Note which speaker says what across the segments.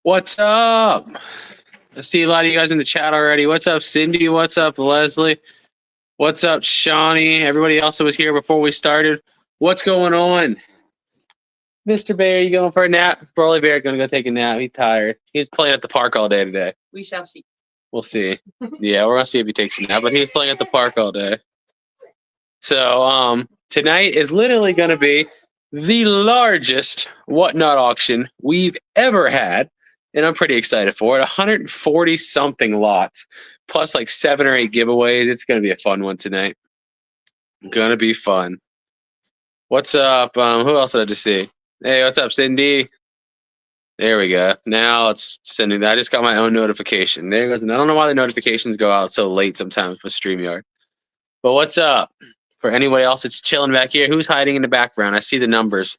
Speaker 1: What's up? I see a lot of you guys in the chat already. What's up, Cindy? What's up, Leslie? What's up, Shawnee? Everybody else that was here before we started. What's going on? Mr. Bear, you going for a nap? Broly Bear gonna go take a nap. He's tired. He was playing at the park all day today.
Speaker 2: We shall see.
Speaker 1: We'll see. Yeah, we're gonna see if he takes a nap, but he was playing at the park all day. So tonight is literally gonna be the largest whatnot auction we've ever had. And I'm pretty excited for it. 140 something lots, plus like 7 or 8 giveaways. It's gonna be a fun one tonight. Gonna be fun. What's up? Who else did I just see? Hey, what's up, Cindy? There we go. Now it's sending that. I just got my own notification. There goes. And I don't know why the notifications go out so late sometimes with StreamYard. But what's up? For anybody else that's chilling back here, who's hiding in the background? I see the numbers.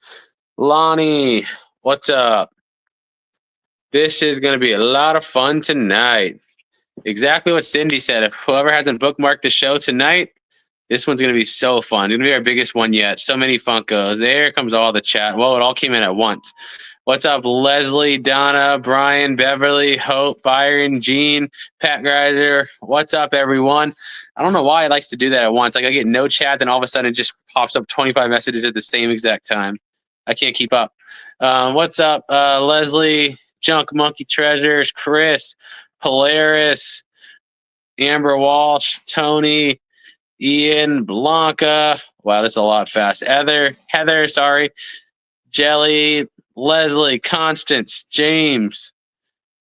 Speaker 1: Lonnie, what's up? This is going to be a lot of fun tonight. Exactly what Cindy said. If whoever hasn't bookmarked the show tonight, this one's going to be so fun. It's going to be our biggest one yet. So many Funkos. There comes all the chat. Whoa, it all came in at once. What's up, Leslie, Donna, Brian, Beverly, Hope, Byron, Gene, Pat Greiser? What's up, everyone? I don't know why it likes to do that at once. Like I get no chat, then all of a sudden it just pops up 25 messages at the same exact time. I can't keep up. What's up, Leslie, Junk Monkey Treasures, Chris, Polaris, Amber Walsh, Tony, Ian, Blanca. Wow, that's a lot fast. Heather, sorry. Jelly, Leslie, Constance, James,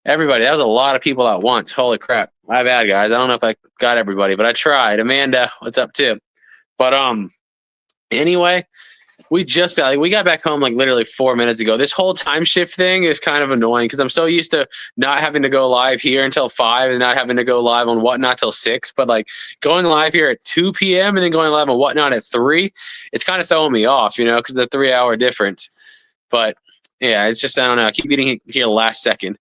Speaker 1: everybody. That was a lot of people at once. Holy crap. My bad, guys. I don't know if I got everybody, but I tried. Amanda, what's up too? But anyway, we got back home like literally 4 minutes ago. This whole time shift thing is kind of annoying because I'm so used to not having to go live here until 5 and not having to go live on Whatnot till 6. But like going live here at 2 p.m. and then going live on Whatnot at 3, it's kind of throwing me off, because the 3-hour difference. But yeah, it's just, I don't know. I keep getting here last second.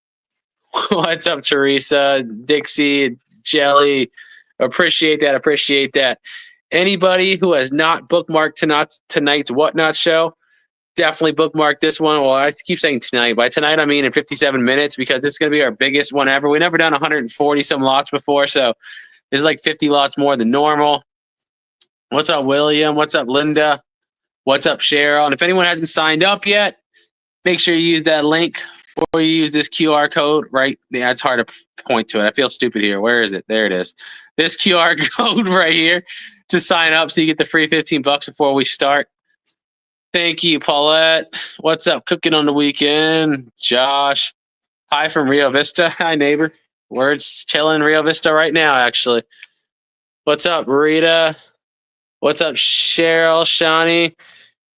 Speaker 1: What's up, Teresa, Dixie, Jelly? Appreciate that. Anybody who has not bookmarked tonight's Whatnot show, definitely bookmark this one. Well, I keep saying tonight. By tonight, I mean in 57 minutes because it's going to be our biggest one ever. We've never done 140 some lots before, so this is like 50 lots more than normal. What's up, William? What's up, Linda? What's up, Cheryl? And if anyone hasn't signed up yet, make sure you use that link or you use this QR code, right? Yeah, it's hard to point to it. I feel stupid here. Where is it? There it is. This QR code right here to sign up so you get the free $15 before we start. Thank you, Paulette. What's up? Cooking on the weekend. Josh. Hi from Rio Vista. Hi, neighbor. We're chilling in Rio Vista right now, actually. What's up, Rita? What's up, Cheryl, Shawnee?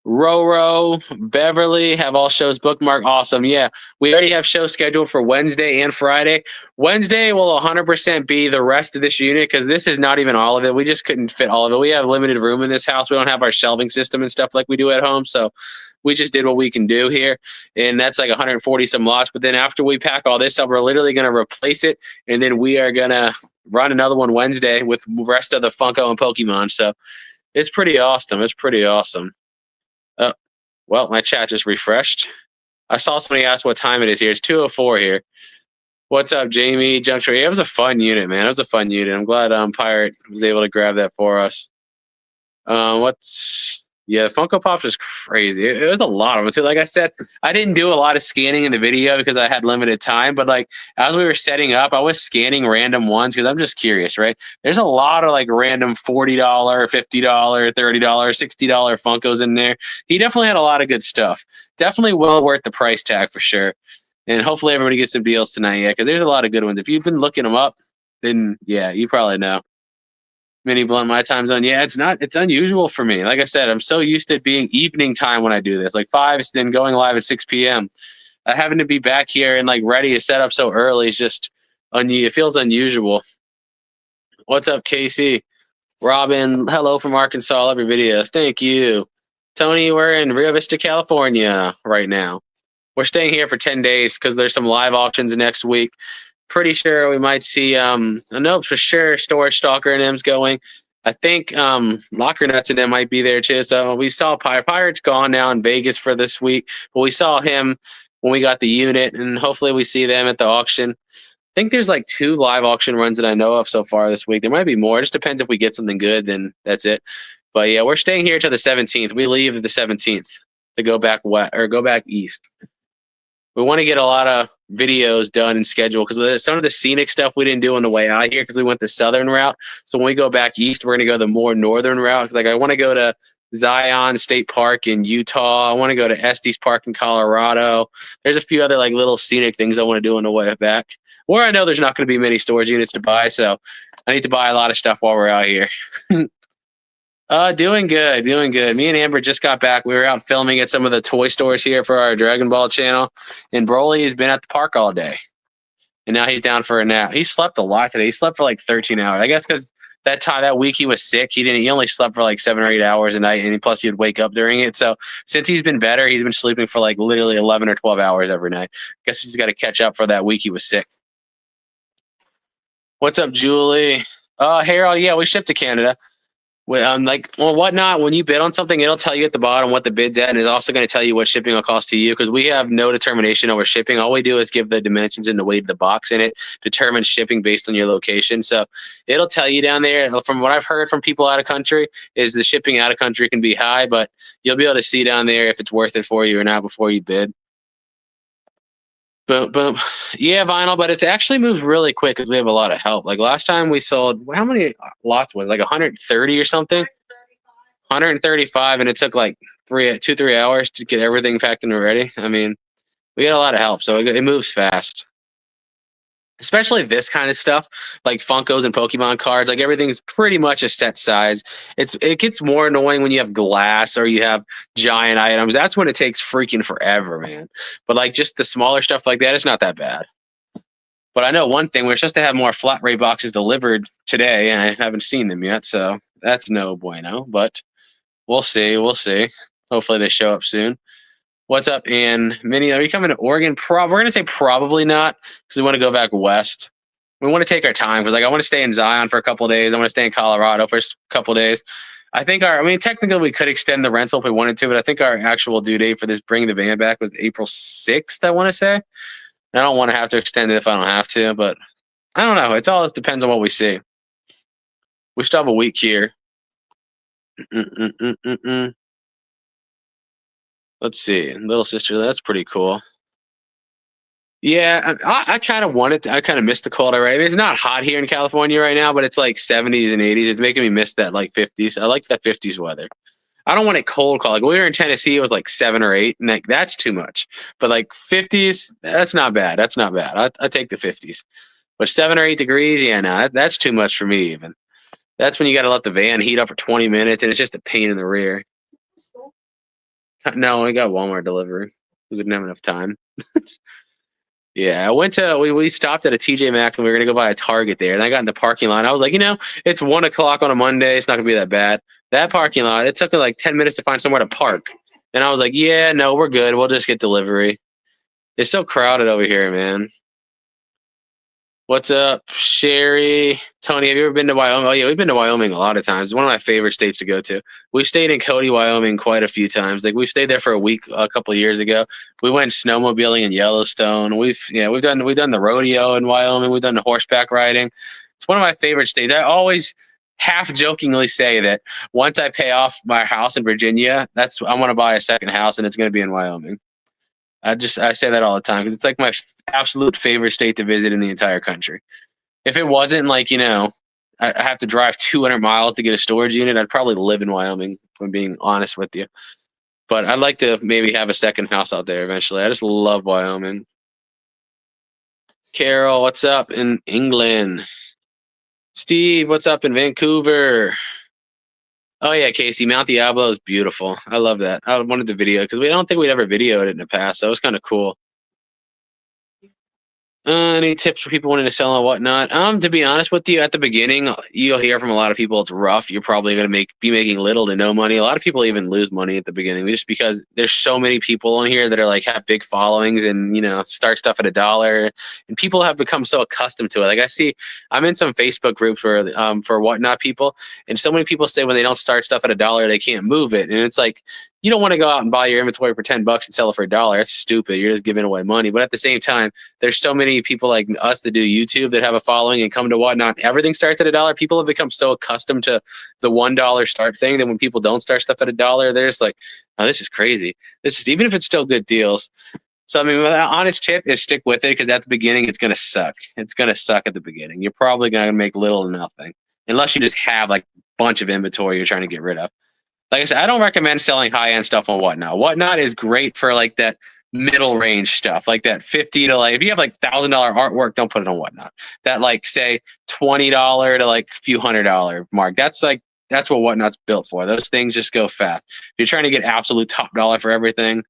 Speaker 1: Roro, Beverly have all shows bookmarked. Awesome. Yeah, we already have shows scheduled for Wednesday and Friday. Wednesday will 100% be the rest of this unit because this is not even all of it. We just couldn't fit all of it. We have limited room in this house. We don't have our shelving system and stuff like we do at home. So we just did what we can do here. And that's like 140 some lots. But then after we pack all this up, we're literally going to replace it. And then we are going to run another one Wednesday with the rest of the Funko and Pokemon. So it's pretty awesome. Well, my chat just refreshed. I saw somebody ask what time it is here. It's 2:04 here. What's up, Jamie? Juncture. Yeah, it was a fun unit, man. It was a fun unit. I'm glad Pirate was able to grab that for us. Funko Pops is crazy. It was a lot of them too. Like I said, I didn't do a lot of scanning in the video because I had limited time. But like as we were setting up, I was scanning random ones because I'm just curious, right? There's a lot of like random $40, $50, $30, $60 Funkos in there. He definitely had a lot of good stuff. Definitely well worth the price tag for sure. And hopefully everybody gets some deals tonight, yeah, because there's a lot of good ones. If you've been looking them up, then yeah, you probably know. Mini Blunt, my time zone. Yeah, it's unusual for me. Like I said, I'm so used to it being evening time when I do this, like 5, then going live at 6 p.m. Having to be back here and like ready to set up so early is just, it feels unusual. What's up, Casey? Robin, hello from Arkansas. Love your videos. Thank you. Tony, we're in Rio Vista, California right now. We're staying here for 10 days because there's some live auctions next week. Pretty sure we might see I know for sure Storage Stalker and them's going. I think Locker Nuts and them might be there too. So we saw Pirate's gone now in Vegas for this week, but we saw him when we got the unit, and hopefully we see them at the auction. I think there's like 2 live auction runs that I know of so far this week. There might be more. It just depends if we get something good, then that's it. But yeah, we're staying here till the 17th. We leave the 17th to go back west or go back east. We want to get a lot of videos done and scheduled because some of the scenic stuff we didn't do on the way out here because we went the southern route. So when we go back east, we're going to go the more northern route. Like I want to go to Zion State Park in Utah. I want to go to Estes Park in Colorado. There's a few other like little scenic things I want to do on the way back. Where I know there's not going to be many storage units to buy, so I need to buy a lot of stuff while we're out here. Doing good, doing good. Me and Amber just got back. We were out filming at some of the toy stores here for our Dragon Ball channel, and Broly has been at the park all day, and now he's down for a nap. He slept a lot today. He slept for like 13 hours. I guess because that week he was sick. He only slept for like 7 or 8 hours a night, and plus he would wake up during it. So since he's been better, he's been sleeping for like literally 11 or 12 hours every night. Guess he's got to catch up for that week he was sick. What's up, Julie? Harold, yeah, we shipped to Canada. Whatnot. When you bid on something, it'll tell you at the bottom what the bid's at, and it's also going to tell you what shipping will cost to you because we have no determination over shipping. All we do is give the dimensions and the weight of the box, and it determines shipping based on your location. So it'll tell you down there. From what I've heard from people out of country, is the shipping out of country can be high, but you'll be able to see down there if it's worth it for you or not before you bid. But yeah, vinyl, but it actually moves really quick because we have a lot of help. Like last time we sold, how many lots was it? Like 130 or something? 135, and it took like 3 hours to get everything packed and ready. I mean, we got a lot of help, so it moves fast. Especially this kind of stuff, like Funkos and Pokemon cards, like everything's pretty much a set size. It gets more annoying when you have glass or you have giant items. That's when it takes freaking forever, man. But like just the smaller stuff like that, it's not that bad. But I know one thing, we're supposed to have more flat rate boxes delivered today, and I haven't seen them yet, so that's no bueno. But we'll see. We'll see. Hopefully they show up soon. What's up, Ian? Minnie, are you coming to Oregon? We're going to say probably not because we want to go back west. We want to take our time because, like, I want to stay in Zion for a couple of days. I want to stay in Colorado for a couple of days. Technically we could extend the rental if we wanted to, but I think our actual due date for this bringing the van back was April 6th, I want to say. I don't want to have to extend it if I don't have to, but I don't know. It all depends on what we see. We still have a week here. Let's see. Little sister, that's pretty cool. Yeah, I kind of want it. I kind of miss the cold already. I mean, it's not hot here in California right now, but it's like 70s and 80s. It's making me miss that like 50s. I like that 50s weather. I don't want it cold. Like when we were in Tennessee, it was like 7 or 8, and like that's too much. But like 50s, that's not bad. That's not bad. I take the 50s. But 7 or 8 degrees, yeah, no, that's too much for me even. That's when you got to let the van heat up for 20 minutes, and it's just a pain in the rear. No, we got Walmart delivery. We didn't have enough time. Yeah, we stopped at a TJ Maxx and we were gonna go buy a Target there. And I got in the parking lot. I was like, it's 1 o'clock on a Monday. It's not gonna be that bad. That parking lot, it took like 10 minutes to find somewhere to park. And I was like, yeah, no, we're good. We'll just get delivery. It's so crowded over here, man. What's up, Sherry? Tony, have you ever been to Wyoming? Oh, yeah, we've been to Wyoming a lot of times. It's one of my favorite states to go to. We've stayed in Cody, Wyoming quite a few times. Like, we stayed there for a week a couple of years ago. We went snowmobiling in Yellowstone. We've done the rodeo in Wyoming. We've done the horseback riding. It's one of my favorite states. I always half-jokingly say that once I pay off my house in Virginia, I want to buy a second house, and it's going to be in Wyoming. I say that all the time because it's like my absolute favorite state to visit in the entire country. If it wasn't like, I have to drive 200 miles to get a storage unit, I'd probably live in Wyoming, if I'm being honest with you. But I'd like to maybe have a second house out there eventually. I just love Wyoming. Carol, what's up in England? Steve, what's up in Vancouver? Oh, yeah, Casey, Mount Diablo is beautiful. I love that. I wanted to video because we don't think we'd ever videoed it in the past. So it was kind of cool. Any tips for people wanting to sell and whatnot? To be honest with you, at the beginning, you'll hear from a lot of people it's rough. You're probably going to be making little to no money. A lot of people even lose money at the beginning just because there's so many people on here that are like have big followings and start stuff at $1, and people have become so accustomed to it. Like I'm in some Facebook groups for whatnot people, and so many people say when they don't start stuff at $1, they can't move it, and it's like you don't want to go out and buy your inventory for $10 and sell it for $1. That's stupid. You're just giving away money. But at the same time, there's so many people like us that do YouTube that have a following and come to Whatnot. Everything starts at $1. People have become so accustomed to the $1 start thing that when people don't start stuff at $1, they're just like, oh, this is crazy. This is, even if it's still good deals. So, I mean, my honest tip is stick with it, because at the beginning, it's going to suck. It's going to suck at the beginning. You're probably going to make little or nothing, unless you just have like a bunch of inventory you're trying to get rid of. Like I said, I don't recommend selling high-end stuff on Whatnot. Whatnot is great for like that middle range stuff, like that 50 to like, if you have like $1,000 artwork, don't put it on Whatnot. That like say $20 to like a few $100 mark. That's what Whatnot's built for. Those things just go fast. If you're trying to get absolute top dollar for everything,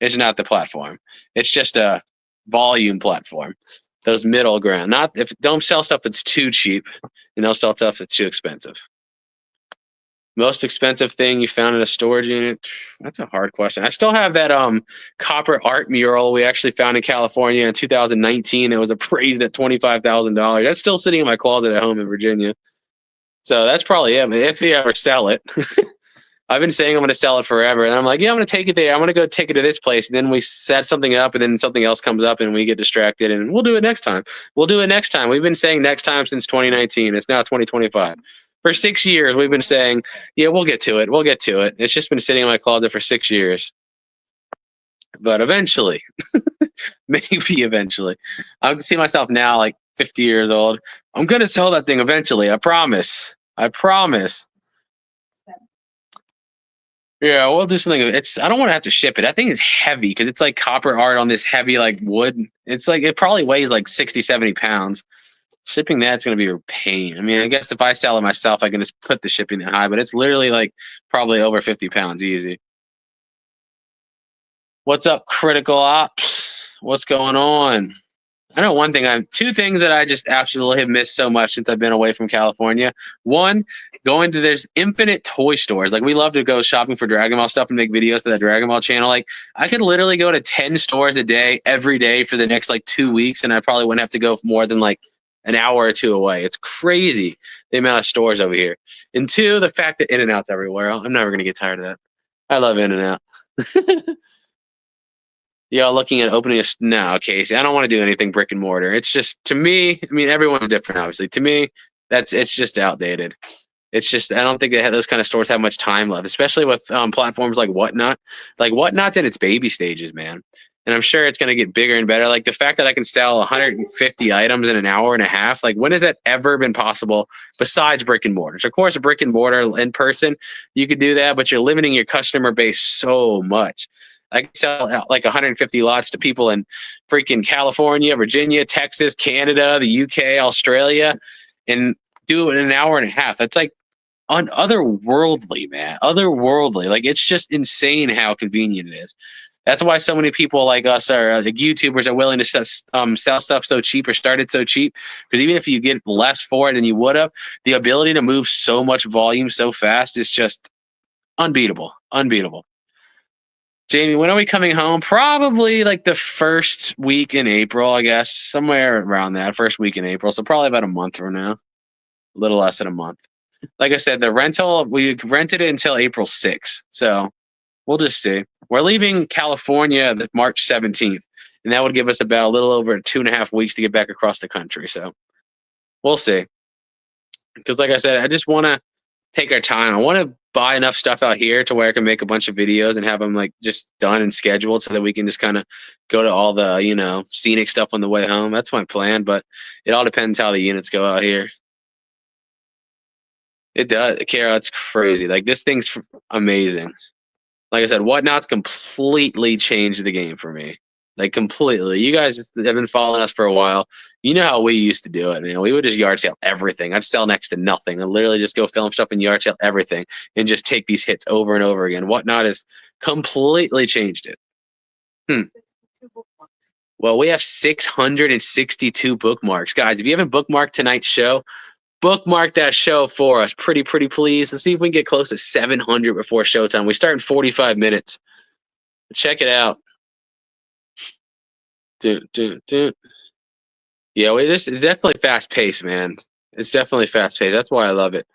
Speaker 1: it's not the platform. It's just a volume platform. Those middle ground. Don't sell stuff that's too cheap, and don't sell stuff that's too expensive. Most expensive thing you found in a storage unit? That's a hard question. I still have that copper art mural we actually found in California in 2019. It was appraised at $25,000. That's still sitting in my closet at home in Virginia. So that's probably it. If you ever sell it. I've been saying I'm going to sell it forever. And I'm like, yeah, I'm going to take it there. I'm going to go take it to this place. And then we set something up, and then something else comes up and we get distracted, and we'll do it next time. We'll do it next time. We've been saying next time since 2019. It's now 2025. For 6 years, we've been saying, yeah, we'll get to it. We'll get to it. It's just been sitting in my closet for 6 years. But eventually, maybe eventually, I can see myself now like 50 years old. I'm going to sell that thing eventually. I promise. I promise. Yeah, we'll do something. I don't want to have to ship it. I think it's heavy because it's like copper art on this heavy like wood. It's like, it probably weighs like 60, 70 pounds. Shipping that's going to be a pain. I mean, I guess if I sell it myself, I can just put the shipping that high, but it's literally like probably over 50 pounds easy. What's up, Critical Ops? What's going on? I know two things that I just absolutely have missed so much since I've been away from California. One, there's infinite toy stores. Like, we love to go shopping for Dragon Ball stuff and make videos for that Dragon Ball channel. Like, I could literally go to 10 stores a day, every day for the next like 2 weeks, and I probably wouldn't have to go more than like an hour or two away. It's crazy the amount of stores over here. And two, the fact that In-N-Out's everywhere. I'm never going to get tired of that. I love In-N-Out. Y'all looking at opening no, Casey, I don't want to do anything brick and mortar. It's just, to me, I mean, everyone's different, obviously. To me, it's just outdated. It's just, I don't think those kind of stores have much time left, especially with platforms like Whatnot. Like, Whatnot's in its baby stages, man. And I'm sure it's going to get bigger and better. Like, the fact that I can sell 150 items in an hour and a half, like, when has that ever been possible besides brick and mortars? Of course, a brick and mortar in person, you could do that, but you're limiting your customer base so much. I can sell like 150 lots to people in freaking California, Virginia, Texas, Canada, the UK, Australia, and do it in an hour and a half. That's like otherworldly, man. Otherworldly. Like, it's just insane how convenient it is. That's why so many people like us are like YouTubers are willing to sell stuff so cheap or start it so cheap. Because even if you get less for it than you would have, the ability to move so much volume so fast is just unbeatable. Unbeatable. Jamie, when are we coming home? Probably like the first week in April, I guess. Somewhere around that, first week in April. So probably about a month from now. A little less than a month. Like I said, the rental, we rented it until April 6th. So we'll just see. We're leaving California March 17th. And that would give us about a little over 2.5 weeks to get back across the country. So we'll see. Because like I said, I just want to take our time. I want to buy enough stuff out here to where I can make a bunch of videos and have them like just done and scheduled so that we can just kind of go to all the, scenic stuff on the way home. That's my plan, but it all depends how the units go out here. It does. Kara, it's crazy. Like, this thing's amazing. Like I said, Whatnot's completely changed the game for me. Like, completely. You guys have been following us for a while. You know how we used to do it, man. We would just yard sale everything. I'd sell next to nothing. I'd literally just go film stuff and yard sale everything and just take these hits over and over again. Whatnot has completely changed it. Well, we have 662 bookmarks. Guys, if you haven't bookmarked tonight's show, bookmark that show for us. Pretty please. Let's see if we can get close to 700 before showtime. We start in 45 minutes. Check it out. Yeah, it's definitely fast paced, man. It's definitely fast paced. That's why I love it.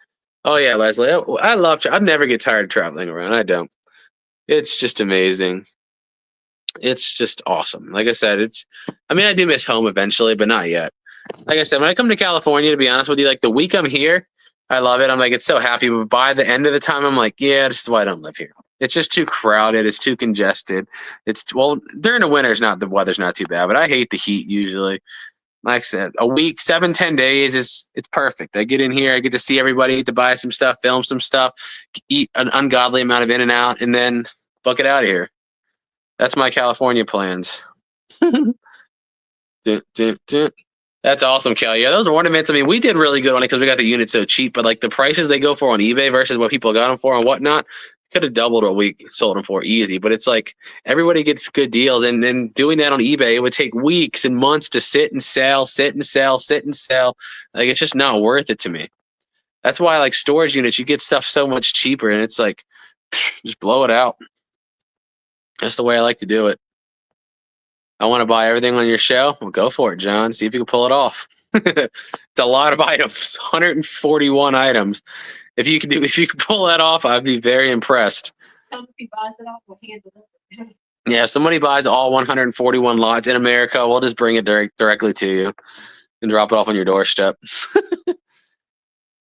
Speaker 1: Oh yeah, Leslie. I'd never get tired of traveling around. I don't. It's just amazing. It's just awesome. Like I said, I mean, I do miss home eventually, but not yet. Like I said, when I come to California, to be honest with you, like the week I'm here, I love it. I'm like, it's so happy. But by the end of the time, I'm like, yeah, this is why I don't live here. It's just too crowded. It's too congested. Well, during the winters, the weather's not too bad, but I hate the heat usually. Like I said, a week, 7-10 days it's perfect. I get in here, I get to see everybody, get to buy some stuff, film some stuff, eat an ungodly amount of In-N-Out, and then book it out of here. That's my California plans. Dun, dun, dun. That's awesome, Cal. Yeah, those ornaments. I mean, we did really good on it because we got the units so cheap. But like the prices they go for on eBay versus what people got them for and whatnot, could have doubled what we sold them for easy. But it's like everybody gets good deals, and then doing that on eBay, it would take weeks and months to sit and sell, sit and sell, sit and sell. Like it's just not worth it to me. That's why like storage units, you get stuff so much cheaper, and it's like just blow it out. That's the way I like to do it. I want to buy everything on your show. Well, go for it, John. See if you can pull it off. It's a lot of items, 141 items. If you can pull that off, I'd be very impressed.
Speaker 2: Somebody buys it off, we'll hand it.
Speaker 1: Yeah, if somebody buys all 141 lots in America, we'll just bring it directly to you and drop it off on your doorstep.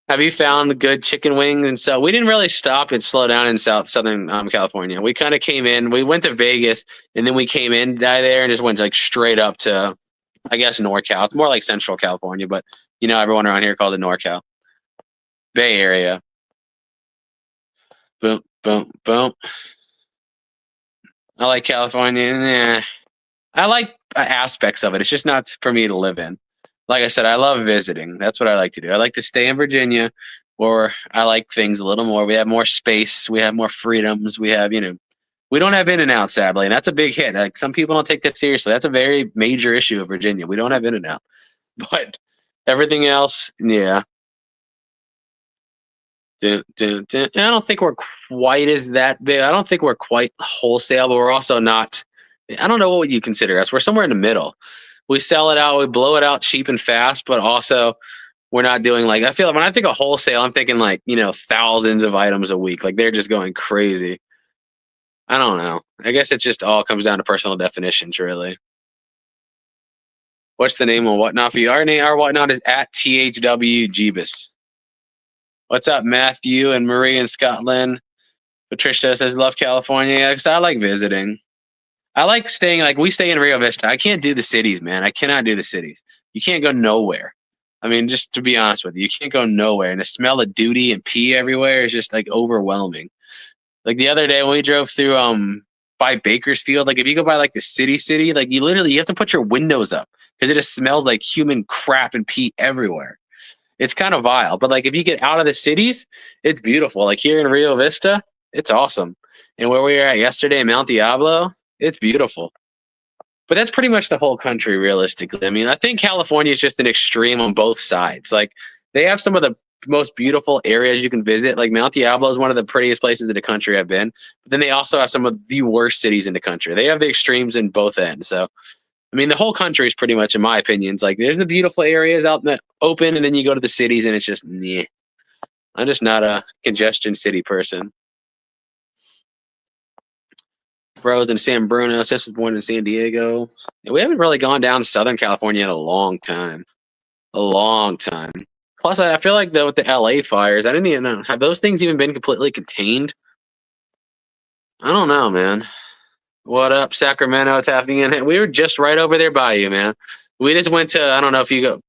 Speaker 1: Have you found good chicken wings? And so we didn't really stop and slow down in Southern California. We kind of came in. We went to Vegas, and then we came in there and just went like straight up to, I guess, NorCal. It's more like Central California, but everyone around here called it NorCal. Bay Area. Boom, boom, boom. I like California. Nah. I like aspects of it. It's just not for me to live in. Like I said, I love visiting. That's what I like to do. I like to stay in Virginia, where I like things a little more. We have more space. We have more freedoms. We have, we don't have In-N-Out, sadly, and that's a big hit. Like some people don't take that seriously. That's a very major issue of Virginia. We don't have In-N-Out, but everything else, yeah. I don't think we're quite as that big. I don't think we're quite wholesale, but we're also not. I don't know what you consider us. We're somewhere in the middle. We sell it out, we blow it out cheap and fast, but also we're not doing like, I feel like when I think of wholesale, I'm thinking like, thousands of items a week. Like they're just going crazy. I don't know. I guess it just all comes down to personal definitions, really. What's the name of Whatnot for you? Our Whatnot is at THW Jeebus. What's up, Matthew and Marie in Scotland? Patricia says, love California. Yeah, because I like visiting. I like staying, like we stay in Rio Vista. I can't do the cities, man. I cannot do the cities. You can't go nowhere. I mean, just to be honest with you can't go nowhere. And the smell of duty and pee everywhere is just like overwhelming. Like the other day when we drove through by Bakersfield, like if you go by like the city, like you have to put your windows up because it just smells like human crap and pee everywhere. It's kind of vile. But like if you get out of the cities, it's beautiful. Like here in Rio Vista, it's awesome. And where we were at yesterday in Mount Diablo, it's beautiful. But that's pretty much the whole country, realistically. I mean, I think California is just an extreme on both sides. Like, they have some of the most beautiful areas you can visit. Like, Mount Diablo is one of the prettiest places in the country I've been. But then they also have some of the worst cities in the country. They have the extremes in both ends. So, I mean, the whole country is pretty much, in my opinion, it's like there's the beautiful areas out in the open, and then you go to the cities, and it's just, meh. I'm just not a congestion city person. Bros in San Bruno. Sis was born in San Diego. And we haven't really gone down to Southern California in a long time. A long time. Plus, I feel like with the LA fires, I didn't even know. Have those things even been completely contained? I don't know, man. What up, Sacramento? Tapping in. We were just right over there by you, man. We just went to, I don't know if you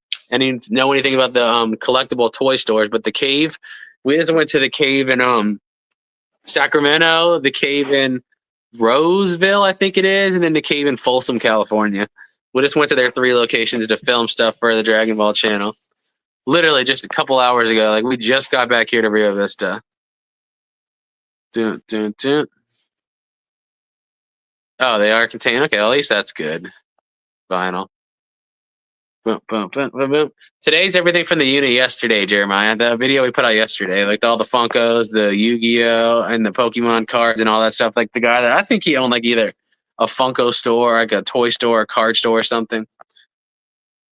Speaker 1: know anything about the collectible toy stores, but the cave. We just went to the cave in Sacramento, the cave in Roseville, I think it is, and then the cave in Folsom, California. We just went to their 3 locations to film stuff for the Dragon Ball channel. Literally just a couple hours ago. Like, we just got back here to Rio Vista. Dun, dun, dun. Oh, they are contained. Okay, at least that's good. Vinyl. Boom, boom, boom, boom, boom. Today's everything from the unit yesterday, Jeremiah. The video we put out yesterday, like all the Funkos, the Yu-Gi-Oh, and the Pokemon cards and all that stuff. Like the guy that I think he owned like either a Funko store, like a toy store, a card store or something.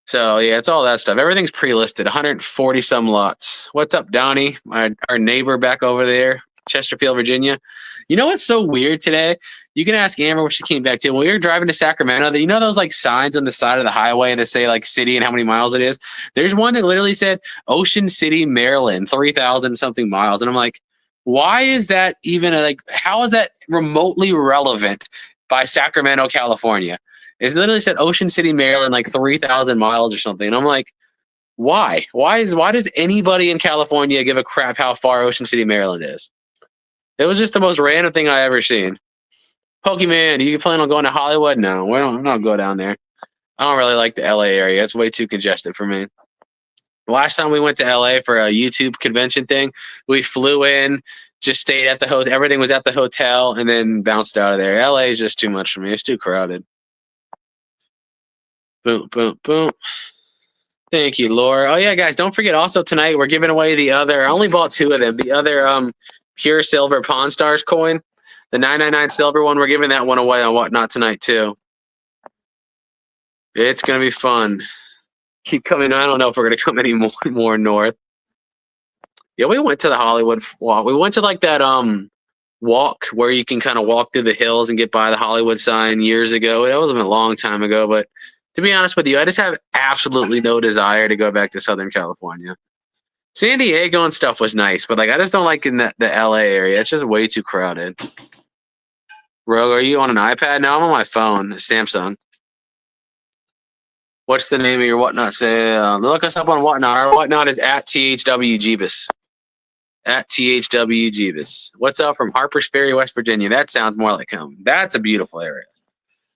Speaker 1: So yeah, it's all that stuff. Everything's pre-listed, 140 some lots. What's up, Donnie? Our neighbor back over there. Chesterfield, Virginia. You know what's so weird today? You can ask Amber when she came back to. When we were driving to Sacramento, you know those like signs on the side of the highway that say like city and how many miles it is? There's one that literally said Ocean City, Maryland, 3,000 something miles. And I'm like, why is that even like, how is that remotely relevant by Sacramento, California? It literally said Ocean City, Maryland, like 3,000 miles or something. And I'm like, why? Why does anybody in California give a crap how far Ocean City, Maryland is? It was just the most random thing I ever seen. Pokemon, do you plan on going to Hollywood? No, we don't go down there. I don't really like the LA area. It's way too congested for me. The last time we went to LA for a YouTube convention thing, we flew in, just stayed at the hotel. Everything was at the hotel, and then bounced out of there. LA is just too much for me. It's too crowded. Boom, boom, boom. Thank you, Laura. Oh yeah, guys, don't forget. Also tonight we're giving away the other. I only bought 2 of them. The other pure silver Pawn Stars coin. The 999 silver one, we're giving that one away on Whatnot tonight, too. It's going to be fun. Keep coming. I don't know if we're going to come any more north. Yeah, we went to the Hollywood walk. We went to like that walk where you can kind of walk through the hills and get by the Hollywood sign years ago. That was a long time ago, but to be honest with you, I just have absolutely no desire to go back to Southern California. San Diego and stuff was nice, but like I just don't like in the LA area. It's just way too crowded. Rogue, are you on an iPad? No, I'm on my phone, Samsung. What's the name of your Whatnot? Say, look us up on Whatnot. Our Whatnot is at THW Jeebus. At THW Jeebus. What's up from Harpers Ferry, West Virginia? That sounds more like home. That's a beautiful area.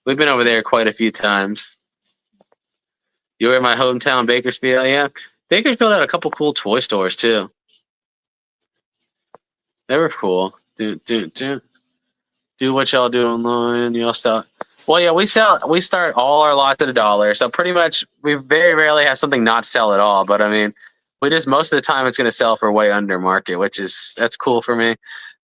Speaker 1: We've been over there quite a few times. You were in my hometown, Bakersfield. Yeah, Bakersfield had a couple cool toy stores too. They were cool. Do what y'all do online. Y'all sell. Well, yeah, we start all our lots at $1. So pretty much we very rarely have something not sell at all. But I mean, we just most of the time it's going to sell for way under market, that's cool for me.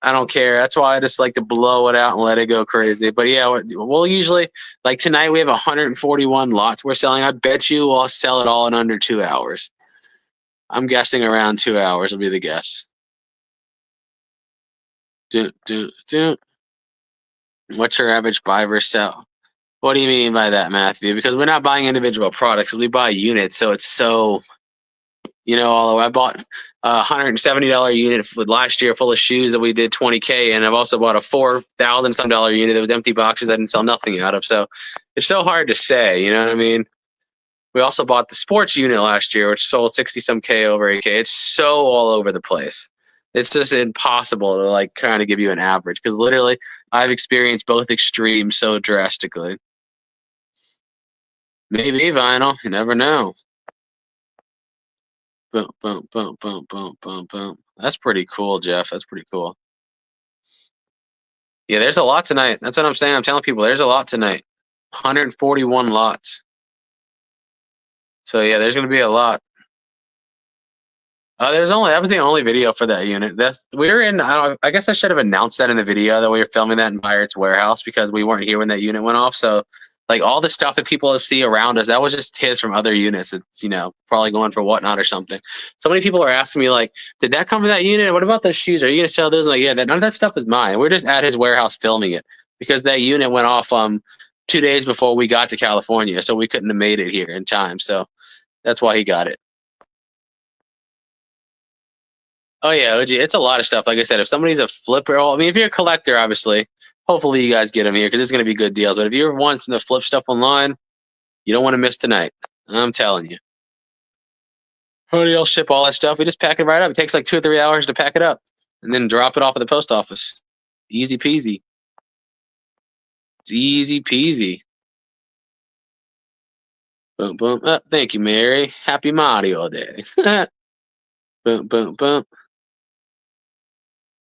Speaker 1: I don't care. That's why I just like to blow it out and let it go crazy. But yeah, we'll usually, like tonight we have 141 lots we're selling. I bet you we'll sell it all in under 2 hours. I'm guessing around 2 hours will be the guess. What's your average buy versus sell? What do you mean by that, Matthew? Because we're not buying individual products. We buy units. So it's so, although I bought a $170 unit last year full of shoes that we did $20K. And I've also bought a $4,000 some unit that was empty boxes I didn't sell nothing out of. So it's so hard to say, you know what I mean? We also bought the sports unit last year, which sold 60 some K over 8K. It's so all over the place. It's just impossible to like kind of give you an average because literally I've experienced both extremes so drastically. Maybe vinyl, you never know. Boom, boom, boom, boom, boom, boom, boom. That's pretty cool, Jeff. That's pretty cool. Yeah, there's a lot tonight. That's what I'm saying. I'm telling people there's a lot tonight. 141 lots. So yeah, there's gonna be a lot. That was the only video for that unit. We were in. I guess I should have announced that in the video that we were filming that in Pirates Warehouse because we weren't here when that unit went off. So, like all the stuff that people see around us, that was just his from other units. It's probably going for Whatnot or something. So many people are asking me like, did that come with that unit? What about those shoes? Are you gonna sell those? I'm like, yeah, none of that stuff is mine. We're just at his warehouse filming it because that unit went off 2 days before we got to California, so we couldn't have made it here in time. So that's why he got it. Oh yeah, OG, it's a lot of stuff. Like I said, if somebody's a flipper, if you're a collector, obviously, hopefully you guys get them here because it's going to be good deals. But if you're wanting to flip stuff online, you don't want to miss tonight. I'm telling you. How do y'all ship all that stuff? We just pack it right up. It takes like 2 or 3 hours to pack it up and then drop it off at the post office. Easy peasy. It's easy peasy. Boom, boom. Oh, thank you, Mary. Happy Mario Day. Boom, boom, boom.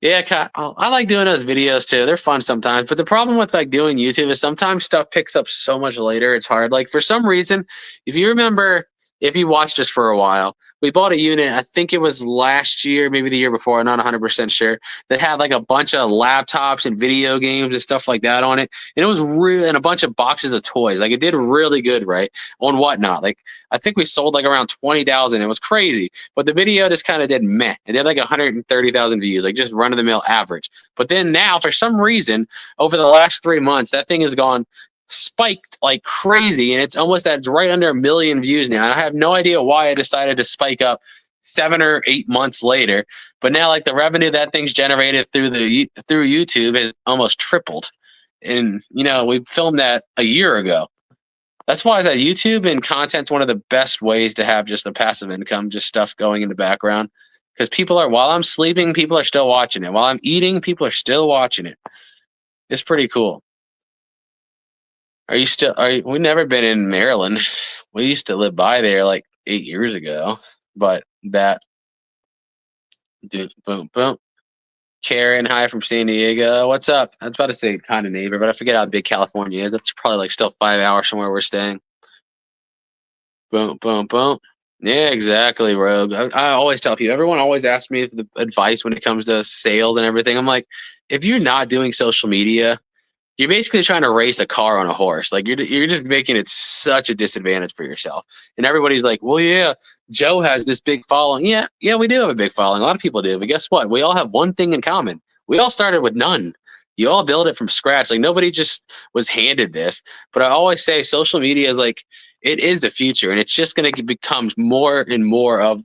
Speaker 1: Yeah, I like doing those videos too. They're fun sometimes. But the problem with like doing YouTube is sometimes stuff picks up so much later. It's hard. Like for some reason, if you remember if you watched us for a while, we bought a unit. I think it was last year, maybe the year before. I'm not 100% sure. That had like a bunch of laptops and video games and stuff like that on it, and it was really and a bunch of boxes of toys. Like it did really good, right? On Whatnot. Like I think we sold like around 20,000. It was crazy, but the video just kind of did meh. It did like 130,000 views, like just run of the mill average. But then now, for some reason, over the last 3 months, that thing has gone spiked like crazy, and it's almost at right under 1 million views now. And I have no idea why I decided to spike up 7 or 8 months later, but now like the revenue that thing's generated through YouTube has almost tripled. And we filmed that a year ago. That's why I said YouTube and content's one of the best ways to have just a passive income, just stuff going in the background. Because while I'm sleeping, people are still watching it. While I'm eating, people are still watching it. It's pretty cool. We've never been in Maryland. We used to live by there like 8 years ago, but boom, boom. Karen, hi from San Diego. What's up? I was about to say kind of neighbor, but I forget how big California is. That's probably like still 5 hours from where we're staying. Boom, boom, boom. Yeah, exactly, Rogue. I always tell people, everyone always asks me the advice when it comes to sales and everything. I'm like, if you're not doing social media, you're basically trying to race a car on a horse. Like you're just making it such a disadvantage for yourself. And everybody's like, well, yeah, Joe has this big following. Yeah, we do have a big following. A lot of people do. But guess what? We all have one thing in common. We all started with none. You all build it from scratch. Like nobody just was handed this. But I always say social media is like, it is the future. And it's just going to become more and more of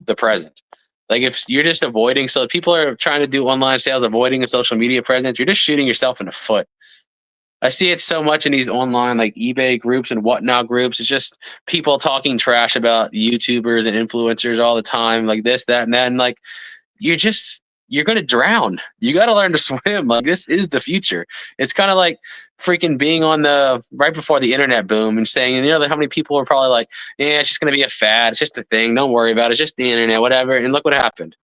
Speaker 1: the present. Like if you're just avoiding, so if people are trying to do online sales, avoiding a social media presence, you're just shooting yourself in the foot. I see it so much in these online like eBay groups and Whatnot groups. It's just people talking trash about YouTubers and influencers all the time, like this, that, and that. And like you're gonna drown. You gotta learn to swim. Like this is the future. It's kind of like freaking being on the right before the internet boom and saying, how many people were probably like, yeah, it's just gonna be a fad, it's just a thing, don't worry about it, it's just the internet, whatever. And look what happened.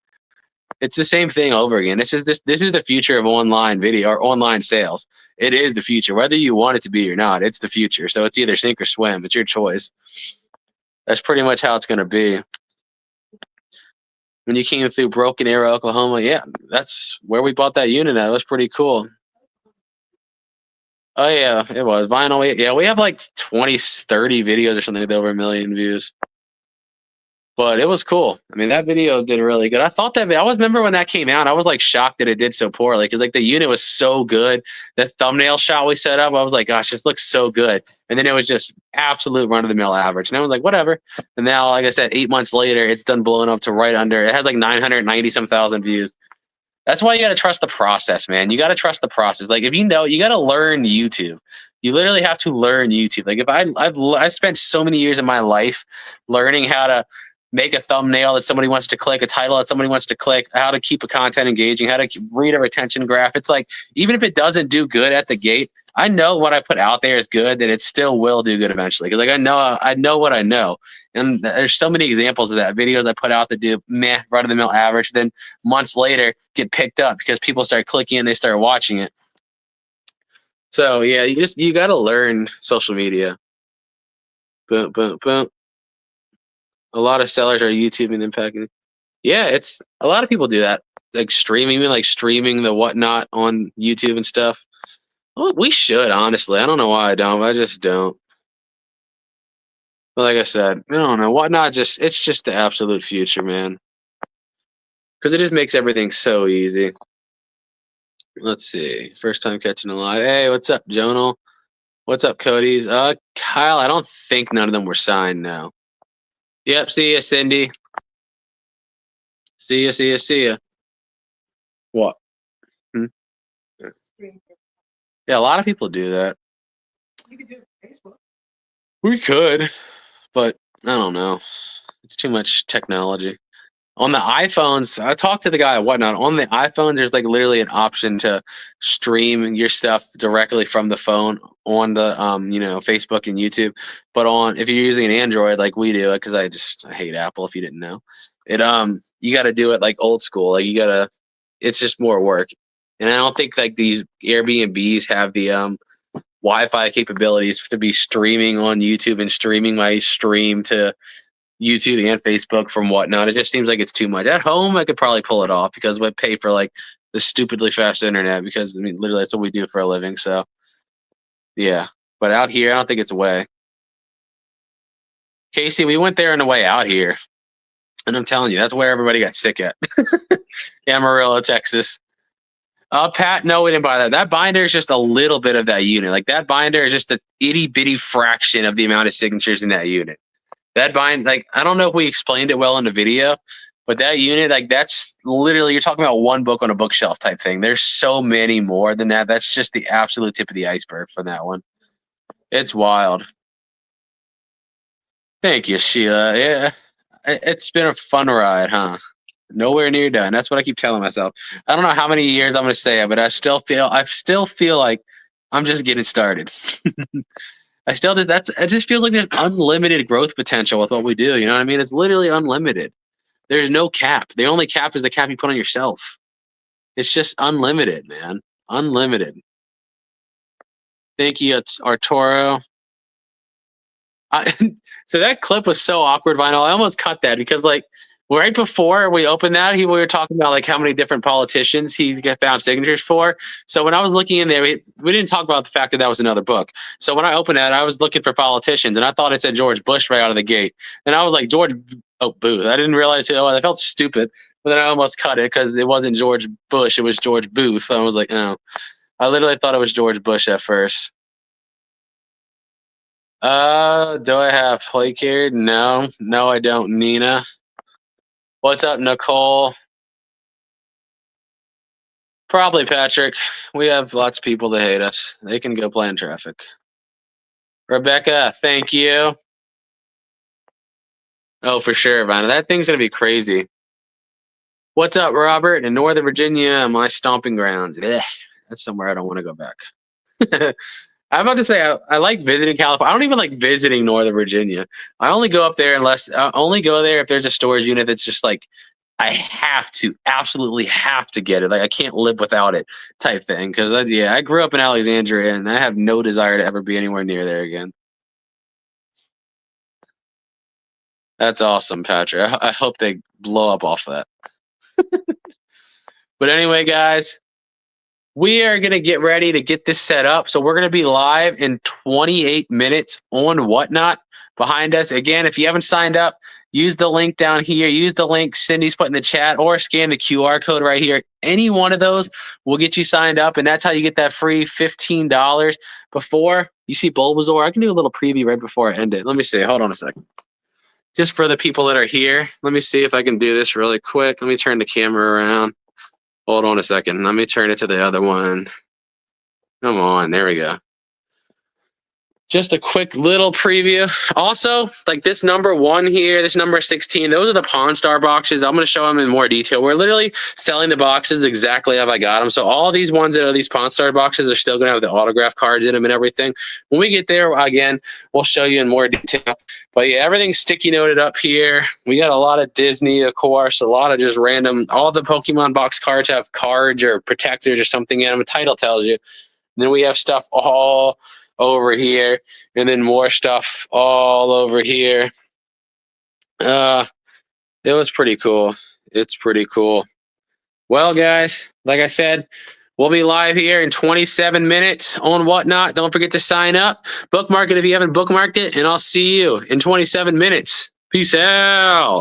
Speaker 1: It's the same thing over again. This is the future of online video or online sales. It is the future, whether you want it to be or not. It's the future. So it's either sink or swim. It's your choice. That's pretty much how it's going to be. When you came through Broken Arrow, Oklahoma, yeah, that's where we bought that unit at. It was pretty cool. Oh yeah, it was vinyl. Yeah, we have like 20, 30 videos or something with over 1 million views. But it was cool. I mean, that video did really good. I thought that I always remember when that came out, I was like shocked that it did so poorly because like the unit was so good. The thumbnail shot we set up, I was like, gosh, this looks so good. And then it was just absolute run of the mill average. And I was like, whatever. And now, like I said, 8 months later, it's done blowing up to right under. It has like 990 some thousand views. That's why you got to trust the process, man. You got to trust the process. Like if you got to learn YouTube. You literally have to learn YouTube. Like if I've spent so many years of my life learning how to make a thumbnail that somebody wants to click, a title that somebody wants to click, how to keep a content engaging, how to read a retention graph. It's like, even if it doesn't do good at the gate, I know what I put out there is good, that it still will do good eventually. Because like I know what I know. And there's so many examples of that. Videos I put out that do meh, run of the mill average, then months later get picked up because people start clicking and they start watching it. So yeah, you got to learn social media. Boom, boom, boom. A lot of sellers are YouTube and impacting. Yeah, it's a lot of people do that, like streaming the Whatnot on YouTube and stuff. Well, we should, honestly. I don't know why I don't. But I just don't. But like I said, I don't know. Whatnot it's just the absolute future, man. Because it just makes everything so easy. Let's see. First time catching a live. Hey, what's up, Jonal? What's up, Cody's? Kyle, I don't think none of them were signed now. Yep, see ya, Cindy. See ya. What? Yeah, a lot of people do that.
Speaker 2: You could do it on Facebook.
Speaker 1: We could, but I don't know. It's too much technology. On the iPhones, I talked to the guy at Whatnot. On the iPhones, there's like literally an option to stream your stuff directly from the phone on the Facebook and YouTube. But if you're using an Android like we do, because I hate Apple if you didn't know. You gotta do it like old school. Like it's just more work. And I don't think like these Airbnbs have the Wi-Fi capabilities to be streaming on YouTube and streaming my stream to YouTube and Facebook from Whatnot. It just seems like it's too much. At home, I could probably pull it off because I pay for like the stupidly fast internet because I mean, literally that's what we do for a living. So yeah, but out here, I don't think it's a way. Casey, we went there on the way out here, and I'm telling you, that's where everybody got sick at. Amarillo, Texas. Pat, no, we didn't buy that. That binder is just a little bit of that unit. Like that binder is just a itty bitty fraction of the amount of signatures in that unit. That bind, like, I don't know if we explained it well in the video, but that unit, like, that's literally, you're talking about one book on a bookshelf type thing. There's so many more than that. That's just the absolute tip of the iceberg for that one. It's wild. Thank you, Sheila. Yeah, it's been a fun ride, huh? Nowhere near done. That's what I keep telling myself. I don't know how many years I'm going to stay, but I still feel like I'm just getting started. It just feels like there's unlimited growth potential with what we do. You know what I mean? It's literally unlimited. There's no cap. The only cap is the cap you put on yourself. It's just unlimited, man. Unlimited. Thank you, Arturo. So that clip was so awkward, Vinyl. I almost cut that because, like, right before we opened that, we were talking about like how many different politicians he found signatures for. So when I was looking in there, we didn't talk about the fact that that was another book. So when I opened that, I was looking for politicians, and I thought it said George Bush right out of the gate. And I was like, Booth. I didn't realize. I felt stupid, but then I almost cut it because it wasn't George Bush; it was George Booth. I was like, oh. I literally thought it was George Bush at first. Do I have placated? No, I don't. Nina. What's up, Nicole? Probably Patrick. We have lots of people that hate us. They can go play in traffic. Rebecca, thank you. Oh, for sure, Vanna. That thing's going to be crazy. What's up, Robert? In Northern Virginia, my stomping grounds. Ugh, that's somewhere I don't want to go back. I'm about to say I like visiting California. I don't even like visiting Northern Virginia. I only go up there I only go there if there's a storage unit that's just like I absolutely have to get it. Like I can't live without it type thing. Because I grew up in Alexandria and I have no desire to ever be anywhere near there again. That's awesome, Patrick. I hope they blow up off of that. But anyway, guys. We are going to get ready to get this set up. So we're going to be live in 28 minutes on Whatnot behind us. Again, if you haven't signed up, use the link down here. Use the link Cindy's put in the chat or scan the QR code right here. Any one of those will get you signed up, and that's how you get that free $15 before you see Bulbasaur. I can do a little preview right before I end it. Let me see. Hold on a second. Just for the people that are here, let me see if I can do this really quick. Let me turn the camera around. Hold on a second. Let me turn it to the other one. Come on. There we go. Just a quick little preview. Also, like this number 1 here, this number 16, those are the Pawn Star boxes. I'm going to show them in more detail. We're literally selling the boxes exactly how I got them. So all these ones that are these Pawn Star boxes are still going to have the autograph cards in them and everything. When we get there, again, we'll show you in more detail. But yeah, everything's sticky noted up here. We got a lot of Disney, of course, a lot of just random. All the Pokemon box cards have cards or protectors or something in them. The title tells you. And then we have stuff all over here, and then more stuff all over here. It was pretty cool. It's pretty cool. Well, guys, like I said, we'll be live here in 27 minutes on Whatnot. Don't forget to sign up. Bookmark it if you haven't bookmarked it, and I'll see you in 27 minutes. Peace out.